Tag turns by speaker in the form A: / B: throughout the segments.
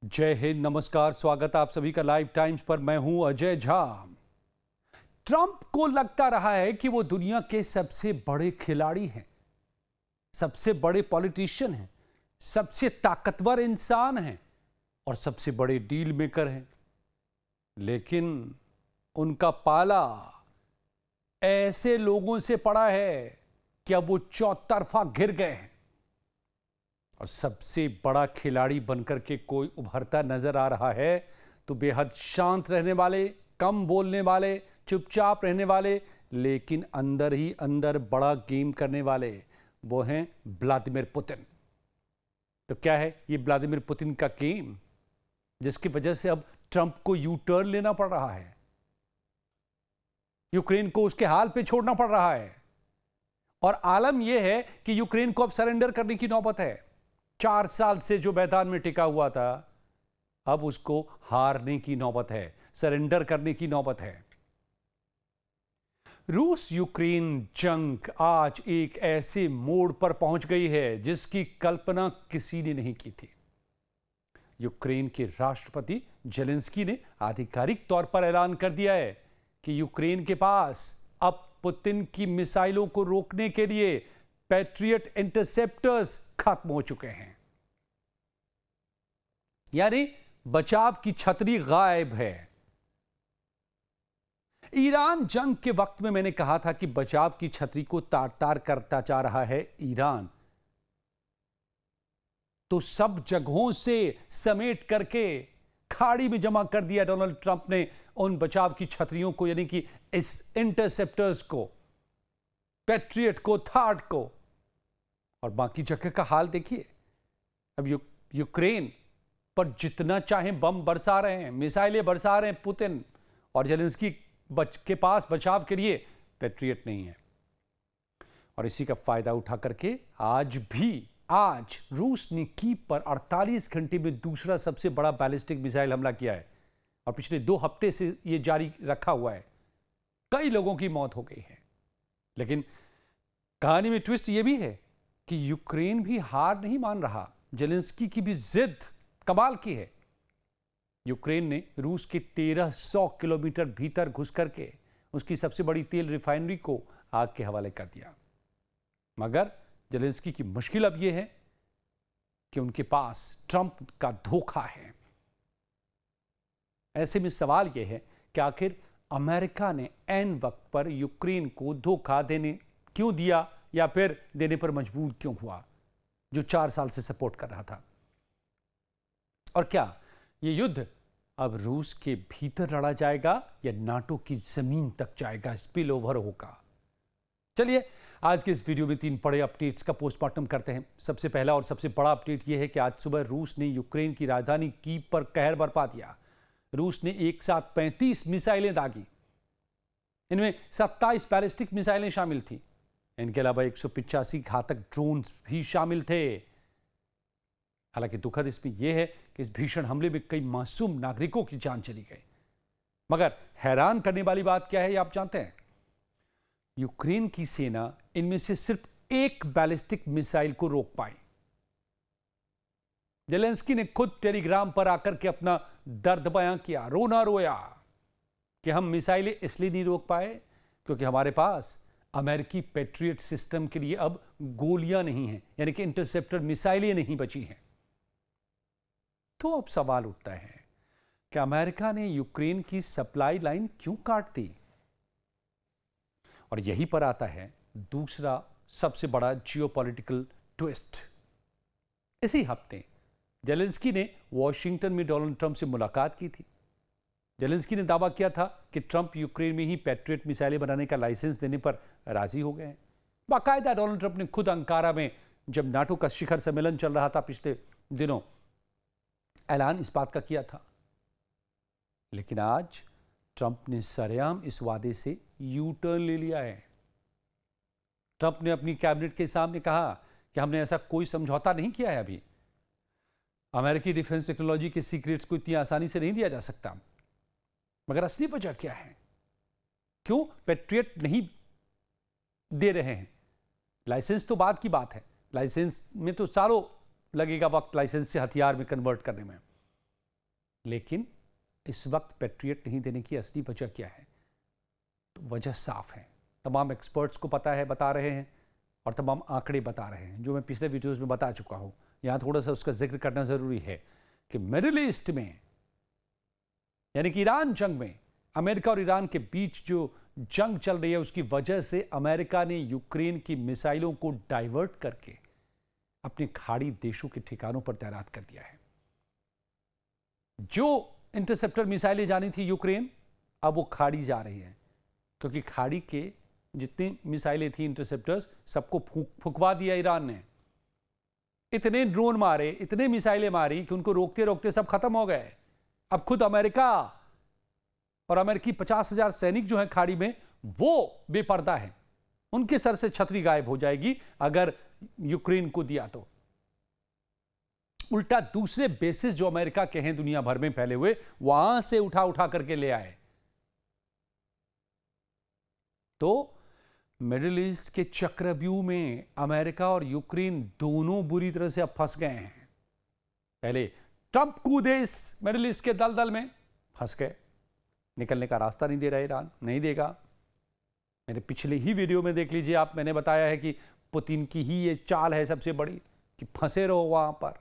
A: जय हिंद, नमस्कार, स्वागत आप सभी का लाइव टाइम्स पर। मैं हूं अजय झा। ट्रंप को लगता रहा है कि वो दुनिया के सबसे बड़े खिलाड़ी हैं, सबसे बड़े पॉलिटिशियन हैं, सबसे ताकतवर इंसान हैं और सबसे बड़े डील मेकर हैं। लेकिन उनका पाला ऐसे लोगों से पड़ा है कि अब वो चौतरफा घिर गए हैं और सबसे बड़ा खिलाड़ी बनकर के कोई उभरता नजर आ रहा है तो बेहद शांत रहने वाले, कम बोलने वाले, चुपचाप रहने वाले, लेकिन अंदर ही अंदर बड़ा गेम करने वाले, वो हैं व्लादिमीर पुतिन। तो क्या है ये व्लादिमीर पुतिन का गेम, जिसकी वजह से अब ट्रंप को यू टर्न लेना पड़ रहा है, यूक्रेन को उसके हाल पे छोड़ना पड़ रहा है। और आलम यह है कि यूक्रेन को अब सरेंडर करने की नौबत है। 4 साल से जो मैदान में टिका हुआ था, अब उसको हारने की नौबत है, सरेंडर करने की नौबत है। रूस यूक्रेन जंग आज एक ऐसे मोड़ पर पहुंच गई है जिसकी कल्पना किसी ने नहीं की थी। यूक्रेन के राष्ट्रपति जेलेंस्की ने आधिकारिक तौर पर ऐलान कर दिया है कि यूक्रेन के पास अब पुतिन की मिसाइलों को रोकने के लिए पैट्रियट इंटरसेप्टर्स खत्म हो चुके हैं, यानी बचाव की छतरी गायब है। ईरान जंग के वक्त में मैंने कहा था कि बचाव की छतरी को तार तार करता जा रहा है ईरान, तो सब जगहों से समेट करके खाड़ी में जमा कर दिया डोनाल्ड ट्रंप ने उन बचाव की छतरियों को, यानी कि इस इंटरसेप्टर्स को, पैट्रियट को, थार्ड को। और बाकी जगह का हाल देखिए। अब यूक्रेन पर जितना चाहे बम बरसा रहे हैं, मिसाइलें बरसा रहे हैं पुतिन, और जेलेंस्की के पास बचाव के लिए पैट्रियट नहीं है। और इसी का फायदा उठा करके आज रूस ने कीव पर 48 घंटे में दूसरा सबसे बड़ा बैलिस्टिक मिसाइल हमला किया है और पिछले 2 हफ्ते से यह जारी रखा हुआ है। कई लोगों की मौत हो गई है। लेकिन कहानी में ट्विस्ट यह भी है कि यूक्रेन भी हार नहीं मान रहा। जेलेंस्की की भी जिद कमाल की है। यूक्रेन ने रूस के 1300 किलोमीटर भीतर घुस करके उसकी सबसे बड़ी तेल रिफाइनरी को आग के हवाले कर दिया। मगर जेलेंस्की की मुश्किल अब यह है कि उनके पास ट्रंप का धोखा है। ऐसे में सवाल यह है कि आखिर अमेरिका ने ऐन वक्त पर यूक्रेन को धोखा देने क्यों दिया, या फिर देने पर मजबूर क्यों हुआ, जो 4 साल से सपोर्ट कर रहा था। और क्या यह युद्ध अब रूस के भीतर लड़ा जाएगा या नाटो की जमीन तक जाएगा, स्पिल ओवर होगा। चलिए आज के इस वीडियो में 3 बड़े अपडेट्स का पोस्टमार्टम करते हैं। सबसे पहला और सबसे बड़ा अपडेट यह है कि आज सुबह रूस ने यूक्रेन की राजधानी कीव पर कहर बरपा दिया। रूस ने एक साथ 35 मिसाइलें दागी। इनमें 27 बैलिस्टिक मिसाइलें शामिल थी। इनके अलावा 185 घातक ड्रोन भी शामिल थे। हालांकि दुखद इसमें यह है कि इस भीषण हमले में कई मासूम नागरिकों की जान चली गई। मगर हैरान करने वाली बात क्या है, ये आप जानते हैं? यूक्रेन की सेना इनमें से सिर्फ एक बैलिस्टिक मिसाइल को रोक पाई। जेलेंस्की ने खुद टेलीग्राम पर आकर के अपना दर्द बयां किया, रोना रोया कि हम मिसाइलें इसलिए नहीं रोक पाए क्योंकि हमारे पास अमेरिकी पैट्रियट सिस्टम के लिए अब गोलियां नहीं हैं, यानी कि इंटरसेप्टर मिसाइलें नहीं बची हैं। तो अब सवाल उठता है कि अमेरिका ने यूक्रेन की सप्लाई लाइन क्यों काट दी? और यहीं पर आता है दूसरा सबसे बड़ा जियोपॉलिटिकल ट्विस्ट। इसी हफ्ते जेलेंस्की ने वॉशिंगटन में डोनाल्ड ट्रंप से मुलाकात की थी। जेलेंस्की ने दावा किया था कि ट्रंप यूक्रेन में ही पैट्रियट मिसाइलें बनाने का लाइसेंस देने पर राजी हो गए हैं। बाकायदा डोनाल्ड ट्रंप ने खुद अंकारा में, जब नाटो का शिखर सम्मेलन चल रहा था पिछले दिनों, ऐलान इस बात का किया था। लेकिन आज ट्रंप ने सरेआम इस वादे से यू टर्न ले लिया है। ट्रंप ने अपनी कैबिनेट के सामने कहा कि हमने ऐसा कोई समझौता नहीं किया है। अभी अमेरिकी डिफेंस टेक्नोलॉजी के सीक्रेट्स को इतनी आसानी से नहीं दिया जा सकता। मगर असली वजह क्या है? क्यों पैट्रियट नहीं दे रहे हैं? लाइसेंस तो बाद की बात है, लाइसेंस में तो सालों लगेगा वक्त, लाइसेंस से हथियार में कन्वर्ट करने में। लेकिन इस वक्त पैट्रियट नहीं देने की असली वजह क्या है? तो वजह साफ है, तमाम एक्सपर्ट्स को पता है, बता रहे हैं, और तमाम आंकड़े बता रहे हैं, जो मैं पिछले वीडियोस में बता चुका हूं। यहां थोड़ा सा उसका जिक्र करना जरूरी है कि मिडिल ईस्ट में, यानी कि ईरान जंग में, अमेरिका और ईरान के बीच जो जंग चल रही है, उसकी वजह से अमेरिका ने यूक्रेन की मिसाइलों को डाइवर्ट करके अपने खाड़ी देशों के ठिकानों पर तैनात कर दिया है। जो इंटरसेप्टर मिसाइलें जानी थी यूक्रेन, अब वो खाड़ी जा रही है, क्योंकि खाड़ी के जितनी मिसाइलें थी इंटरसेप्टर्स, सबको फुकवा दिया ईरान ने। इतने ड्रोन मारे, इतने मिसाइलें मारी कि उनको रोकते रोकते सब खत्म हो गए। अब खुद अमेरिका और अमेरिकी 50,000 सैनिक जो हैं खाड़ी में, वो बेपर्दा हैं। उनके सर से छतरी गायब हो जाएगी अगर यूक्रेन को दिया तो। उल्टा दूसरे बेसिस जो अमेरिका के हैं दुनिया भर में फैले हुए, वहां से उठा उठा करके ले आए। तो मिडिल ईस्ट के चक्रव्यूह में अमेरिका और यूक्रेन दोनों बुरी तरह से अब फंस गए हैं। पहले ट्रंप कूदे इस मिडिल ईस्ट के दलदल में, फंस गए, निकलने का रास्ता नहीं दे रहा ईरान, नहीं देगा। मेरे पिछले ही वीडियो में देख लीजिए आप, मैंने बताया है कि पुतिन की ही ये चाल है सबसे बड़ी, कि फंसे रहो वहां पर,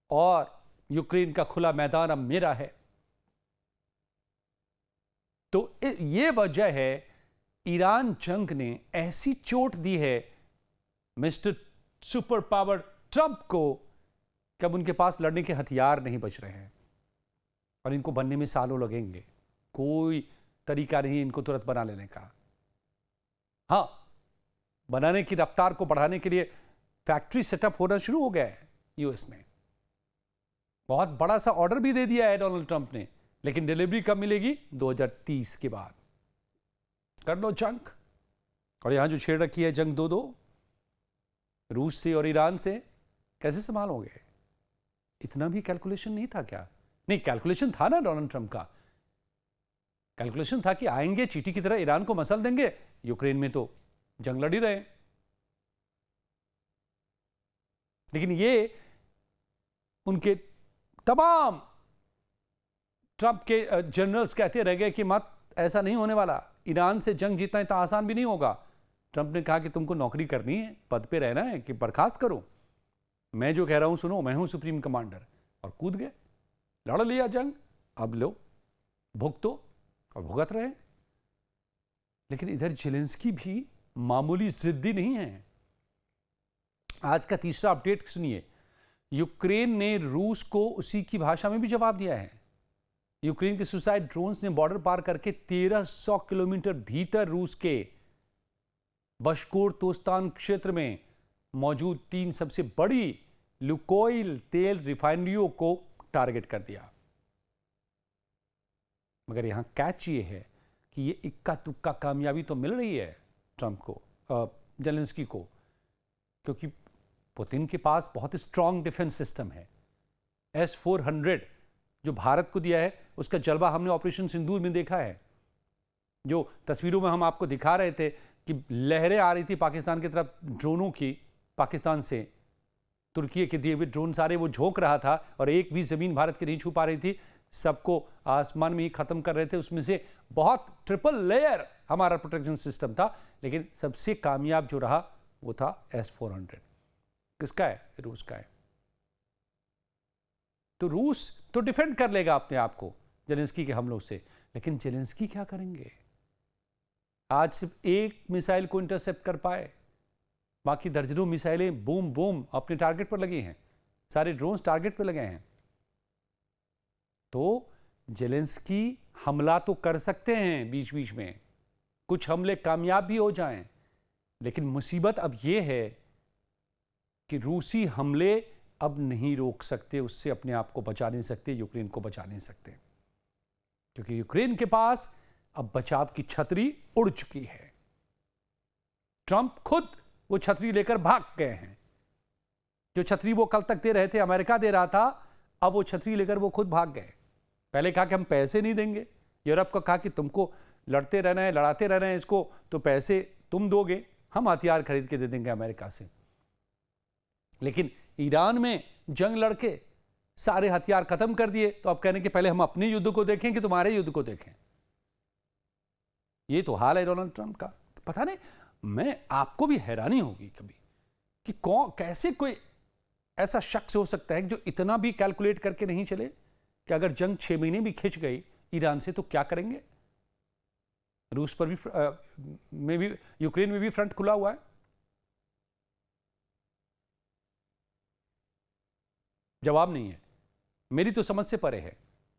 A: और यूक्रेन का खुला मैदान अब मेरा है। तो ये वजह है, ईरान जंग ने ऐसी चोट दी है मिस्टर सुपर पावर ट्रंप को कि अब उनके पास लड़ने के हथियार नहीं बच रहे हैं, और इनको बनने में सालों लगेंगे। कोई तरीका नहीं इनको तुरंत बना लेने का। हां, बनाने की रफ्तार को बढ़ाने के लिए फैक्ट्री सेटअप होना शुरू हो गया है यूएस में। बहुत बड़ा सा ऑर्डर भी दे दिया है डोनाल्ड ट्रंप ने, लेकिन डिलीवरी कब मिलेगी? 2030 के बाद। कर लो जंग। और यहां जो छेड़ रखी है जंग 2-2 रूस से और ईरान से, कैसे संभालोगे? इतना भी कैलकुलेशन नहीं था क्या? नहीं, कैलकुलेशन था ना डोनाल्ड ट्रंप का। कैलकुलेशन था कि आएंगे चींटी की तरह, ईरान को मसल देंगे, यूक्रेन में तो जंग लड़ ही रहे। लेकिन ये उनके तमाम ट्रंप के जनरल्स कहते रह गए कि मत, ऐसा नहीं होने वाला, ईरान से जंग जीतना इतना आसान भी नहीं होगा। ट्रंप ने कहा कि तुमको नौकरी करनी है, पद पे रहना है, कि बर्खास्त करो, मैं जो कह रहा हूं सुनो, मैं हूं सुप्रीम कमांडर। और कूद गए, लड़ लिया जंग, अब लो भुगतो, और भुगत रहे। लेकिन इधर जेलेंस्की भी मामूली जिद्दी नहीं है। आज का तीसरा अपडेट सुनिए। यूक्रेन ने रूस को उसी की भाषा में भी जवाब दिया है। यूक्रेन के सुसाइड ड्रोन्स ने बॉर्डर पार करके 1300 किलोमीटर भीतर रूस के बशकोरतोस्तान क्षेत्र में मौजूद 3 सबसे बड़ी लुकोइल तेल रिफाइनरियों को टारगेट कर दिया। मगर यहां कैच ये है कि ये इक्का तुक्का कामयाबी तो मिल रही है ट्रंप को, जेलेंस्की को, क्योंकि पुतिन के पास बहुत स्ट्रांग डिफेंस सिस्टम है। S-400 जो भारत को दिया है, उसका जलवा हमने ऑपरेशन सिंदूर में देखा है। जो तस्वीरों में हम आपको दिखा रहे थे कि लहरें आ रही थी पाकिस्तान की तरफ ड्रोनों की, पाकिस्तान से तुर्की के दिए हुए ड्रोन सारे वो झोंक रहा था, और एक भी जमीन भारत की नहीं छू पा रही थी, सबको आसमान में ही खत्म कर रहे थे। उसमें से बहुत ट्रिपल लेयर हमारा प्रोटेक्शन सिस्टम था, लेकिन सबसे कामयाब जो रहा वो था S-400। किसका है? रूस का है। तो रूस तो डिफेंड कर लेगा अपने आप को जेलेंस्की के हमलों से, लेकिन जेलेंस्की क्या करेंगे? आज सिर्फ एक मिसाइल को इंटरसेप्ट कर पाए, बाकी दर्जनों मिसाइलें बूम बूम अपने टारगेट पर लगी हैं, सारे ड्रोन्स टारगेट पर लगे हैं। तो जेलेंस्की हमला तो कर सकते हैं बीच बीच में, कुछ हमले कामयाब भी हो जाएं, लेकिन मुसीबत अब यह है कि रूसी हमले अब नहीं रोक सकते, उससे अपने आप को बचा नहीं सकते, यूक्रेन को बचा नहीं सकते, क्योंकि यूक्रेन के पास अब बचाव की छतरी उड़ चुकी है। ट्रंप खुद वो छतरी लेकर भाग गए हैं। जो छतरी वो कल तक दे रहे थे, अमेरिका दे रहा था, अब वो छतरी लेकर वो खुद भाग गए। पहले कहा कि हम पैसे नहीं देंगे, यूरोप को कहा कि तुमको लड़ते रहना है, लड़ाते रहना है इसको, तो पैसे तुम दोगे, हम हथियार खरीद के दे देंगे अमेरिका से। लेकिन ईरान में जंग लड़के सारे हथियार खत्म कर दिए, तो अब कहने के पहले हम अपने युद्ध को देखें कि तुम्हारे युद्ध को देखें। ये तो हाल है डोनाल्ड ट्रंप का। पता नहीं, मैं आपको भी हैरानी होगी कभी कि कौन, कैसे कोई ऐसा शख्स हो सकता है जो इतना भी कैलकुलेट करके नहीं चले कि अगर जंग 6 महीने भी खिंच गई ईरान से तो क्या करेंगे। रूस पर भी में भी, यूक्रेन में भी फ्रंट खुला हुआ है। जवाब नहीं है, मेरी तो समझ से परे है,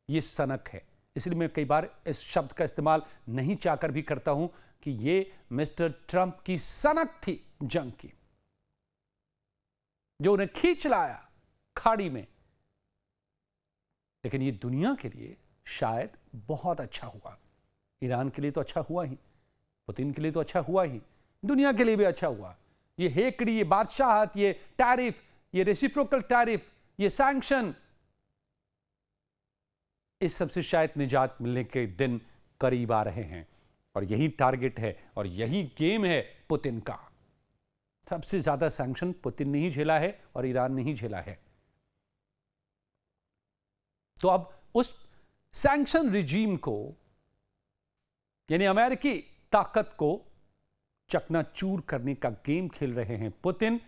A: ये सनक है। इसलिए मैं कई बार इस शब्द का इस्तेमाल नहीं चाहकर भी करता हूं कि ये मिस्टर ट्रंप की सनक थी जंग की, जो उन्हें खींच लाया खाड़ी में। लेकिन ये दुनिया के लिए शायद बहुत अच्छा हुआ। ईरान के लिए तो अच्छा हुआ ही, पुतिन के लिए तो अच्छा हुआ ही, दुनिया के लिए भी अच्छा हुआ। ये हेकड़ी, ये बादशाहत, ये टैरिफ, ये रेसिप्रोकल टैरिफ, ये सैंक्शन, इस सबसे शायद निजात मिलने के दिन करीब आ रहे हैं। और यही टारगेट है और यही गेम है पुतिन का। सबसे ज्यादा सैंक्शन पुतिन ने ही झेला है और ईरान ने ही झेला है। तो अब उस सैंक्शन रिजीम को, यानी अमेरिकी ताकत को चकनाचूर करने का गेम खेल रहे हैं पुतिन,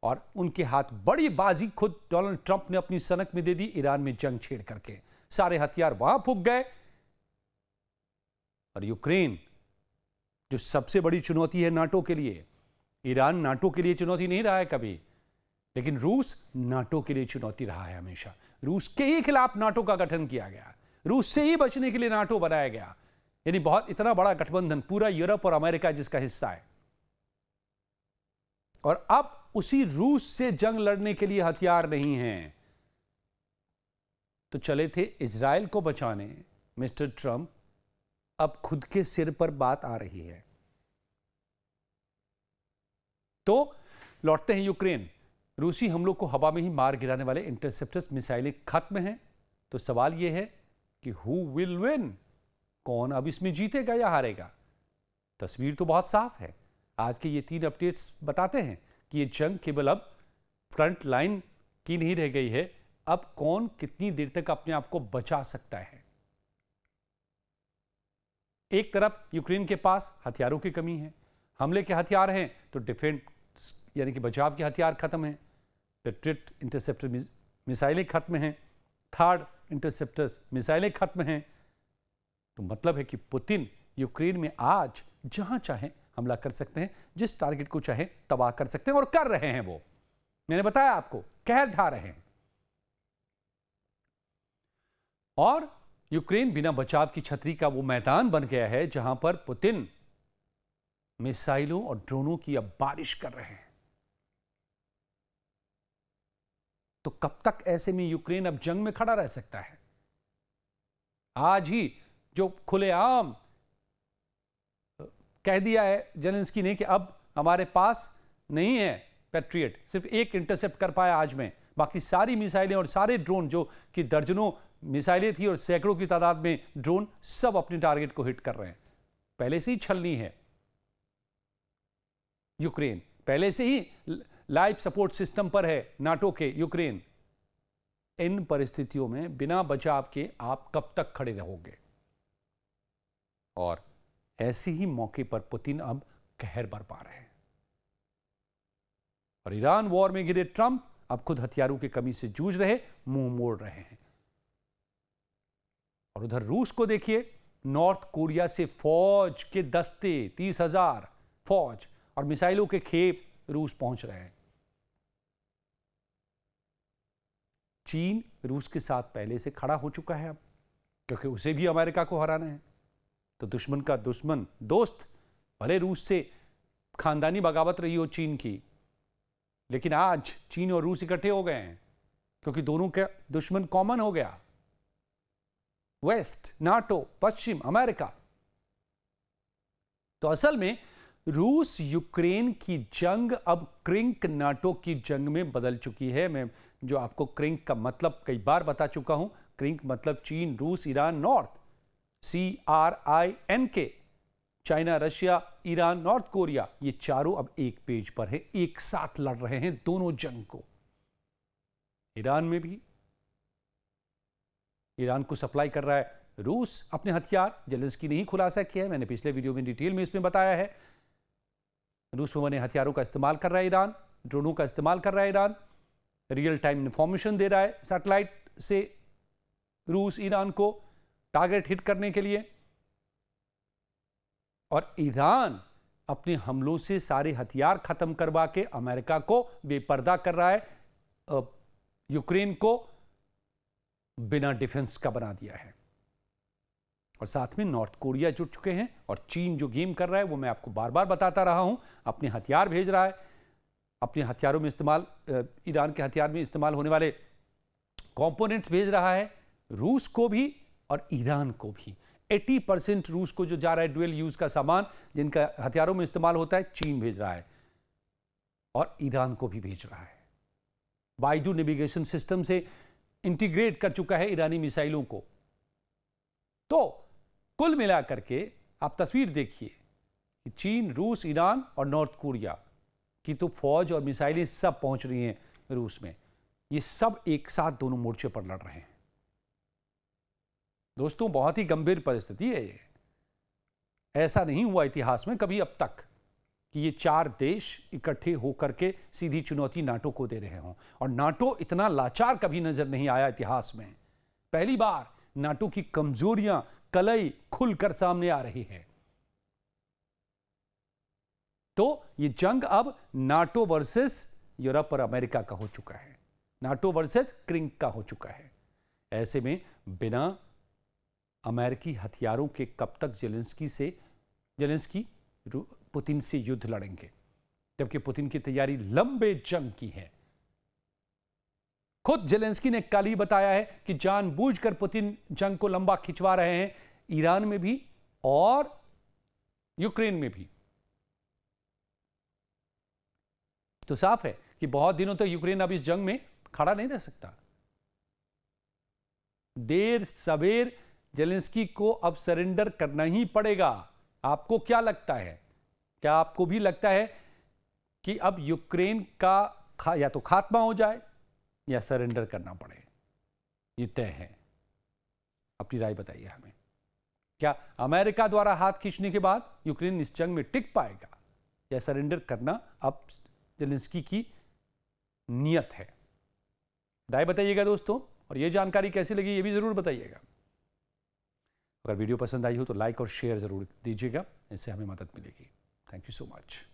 A: और उनके हाथ बड़ी बाजी खुद डोनाल्ड ट्रंप ने अपनी सनक में दे दी ईरान में जंग छेड़ करके। सारे हथियार वहां फूंक गए। और यूक्रेन जो सबसे बड़ी चुनौती है नाटो के लिए, ईरान नाटो के लिए चुनौती नहीं रहा है कभी, लेकिन रूस नाटो के लिए चुनौती रहा है हमेशा। रूस के ही खिलाफ नाटो का गठन किया गया, रूस से ही बचने के लिए नाटो बनाया गया। यानी बहुत इतना बड़ा गठबंधन, पूरा यूरोप और अमेरिका जिसका हिस्सा है। और अब उसी रूस से जंग लड़ने के लिए हथियार नहीं हैं, तो चले थे इजराइल को बचाने मिस्टर ट्रंप। अब खुद के सिर पर बात आ रही है। तो लौटते हैं यूक्रेन। रूसी हमलों को हवा में ही मार गिराने वाले इंटरसेप्टर्स मिसाइलें खत्म हैं। तो सवाल यह है कि हु विल विन, कौन अब इसमें जीतेगा या हारेगा। तस्वीर तो बहुत साफ है। आज के ये 3 अपडेट्स बताते हैं कि ये जंग केवल अब फ्रंट लाइन की नहीं रह गई है, अब कौन कितनी देर तक अपने आप को बचा सकता है। एक तरफ यूक्रेन के पास हथियारों की कमी है, हमले के हथियार हैं तो डिफेंस यानी कि बचाव के हथियार खत्म हैं, पेट्रियट इंटरसेप्टर मिसाइलें खत्म हैं, थर्ड इंटरसेप्टर्स मिसाइलें खत्म हैं। तो मतलब है कि पुतिन यूक्रेन में आज जहां चाहे हमला कर सकते हैं, जिस टारगेट को चाहे तबाह कर सकते हैं, और कर रहे हैं। वो मैंने बताया आपको, कहर ढा रहे हैं। और यूक्रेन बिना बचाव की छतरी का वो मैदान बन गया है जहां पर पुतिन मिसाइलों और ड्रोनों की अब बारिश कर रहे हैं। तो कब तक ऐसे में यूक्रेन अब जंग में खड़ा रह सकता है। आज ही जो खुलेआम कह दिया है जेलेंस्की ने कि अब हमारे पास नहीं है पैट्रियट, सिर्फ एक इंटरसेप्ट कर पाया आज में, बाकी सारी मिसाइलें और सारे ड्रोन, जो कि दर्जनों मिसाइलें थी और सैकड़ों की तादाद में ड्रोन, सब अपने टारगेट को हिट कर रहे हैं। पहले से ही छलनी है यूक्रेन, पहले से ही लाइफ सपोर्ट सिस्टम पर है नाटो के यूक्रेन। इन परिस्थितियों में बिना बचाव के आप कब तक खड़े रहोगे। और ऐसे ही मौके पर पुतिन अब कहर बरपा रहे हैं। और ईरान वॉर में घिरे ट्रंप अब खुद हथियारों की कमी से जूझ रहे, मुंह मोड़ रहे हैं। और उधर रूस को देखिए, नॉर्थ कोरिया से फौज के दस्ते, 30,000 फौज और मिसाइलों के खेप रूस पहुंच रहे हैं। चीन रूस के साथ पहले से खड़ा हो चुका है अब, क्योंकि उसे भी अमेरिका को हराना है। तो दुश्मन का दुश्मन दोस्त, भले रूस से खानदानी बगावत रही हो चीन की, लेकिन आज चीन और रूस इकट्ठे हो गए हैं, क्योंकि दोनों का दुश्मन कॉमन हो गया, वेस्ट, नाटो, पश्चिम अमेरिका। तो असल में रूस यूक्रेन की जंग अब क्रिंक नाटो की जंग में बदल चुकी है। मैं जो आपको क्रिंक का मतलब कई बार बता चुका हूं। क्रिंक मतलब चीन, रूस, Iran, north, CRINK, China, Russia, Iran, north Korea, ये चारों अब एक पेज पर है, एक साथ लड़ रहे हैं दोनों जंग को। ईरान में भी ईरान को सप्लाई कर रहा है रूस अपने हथियार। जेलेंस्की ने ही खुलासा किया है, मैंने पिछले वीडियो में डिटेल में इसमें बताया है। रूस में बने हथियारों का इस्तेमाल कर रहा है ईरान, ड्रोनों का इस्तेमाल कर रहा है ईरान, रियल टाइम इंफॉर्मेशन दे रहा है सैटेलाइट से रूस ईरान को टारगेट हिट करने के लिए। और ईरान अपने हमलों से सारे हथियार खत्म करवा के अमेरिका को बेपर्दा कर रहा है, यूक्रेन को बिना डिफेंस का बना दिया है। और साथ में नॉर्थ कोरिया जुट चुके हैं और चीन जो गेम कर रहा है वो मैं आपको बार बार बताता रहा हूं। अपने हथियार भेज रहा है, अपने हथियारों में इस्तेमाल, ईरान के हथियार में इस्तेमाल होने वाले कंपोनेंट्स भेज रहा है रूस को भी और ईरान को भी। 80% रूस को जो जा रहा है ड्यूअल यूज का सामान जिनका हथियारों में इस्तेमाल होता है, चीन भेज रहा है और ईरान को भी भेज रहा है। बाइडू नेविगेशन सिस्टम से इंटीग्रेट कर चुका है ईरानी मिसाइलों को। तो कुल मिलाकर के आप तस्वीर देखिए कि चीन, रूस, ईरान और नॉर्थ कोरिया की तो फौज और मिसाइलें सब पहुंच रही हैं रूस में। ये सब एक साथ दोनों मोर्चे पर लड़ रहे हैं। दोस्तों, बहुत ही गंभीर परिस्थिति है ये। ऐसा नहीं हुआ इतिहास में कभी अब तक कि ये 4 देश इकट्ठे होकर के सीधी चुनौती नाटो को दे रहे हों। और नाटो इतना लाचार कभी नजर नहीं आया इतिहास में। पहली बार नाटो की कमजोरियां कलई खुलकर सामने आ रही है। तो ये जंग अब नाटो वर्सेस यूरोप और अमेरिका का हो चुका है, नाटो वर्सेस क्रिंक का हो चुका है। ऐसे में बिना अमेरिकी हथियारों के कब तक जेलेंस्की पुतिन से युद्ध लड़ेंगे, जबकि पुतिन की तैयारी लंबे जंग की है। खुद जेलेंस्की ने कल ही बताया है कि जानबूझकर पुतिन जंग को लंबा खिंचवा रहे हैं, ईरान में भी और यूक्रेन में भी। तो साफ है कि बहुत दिनों तक यूक्रेन अब इस जंग में खड़ा नहीं रह सकता। देर सवेर जेलेंस्की को अब सरेंडर करना ही पड़ेगा। आपको क्या लगता है? क्या आपको भी लगता है कि अब यूक्रेन का या तो खात्मा हो जाए या सरेंडर करना पड़े? ये तय है। अपनी राय बताइए हमें। क्या अमेरिका द्वारा हाथ खींचने के बाद यूक्रेन इस जंग में टिक पाएगा या सरेंडर करना अब जेलेंस्की की नियत है? राय बताइएगा दोस्तों। और यह जानकारी कैसी लगी ये भी जरूर बताइएगा। अगर वीडियो पसंद आई हो तो लाइक और शेयर जरूर दीजिएगा, इससे हमें मदद मिलेगी। Thank you so much.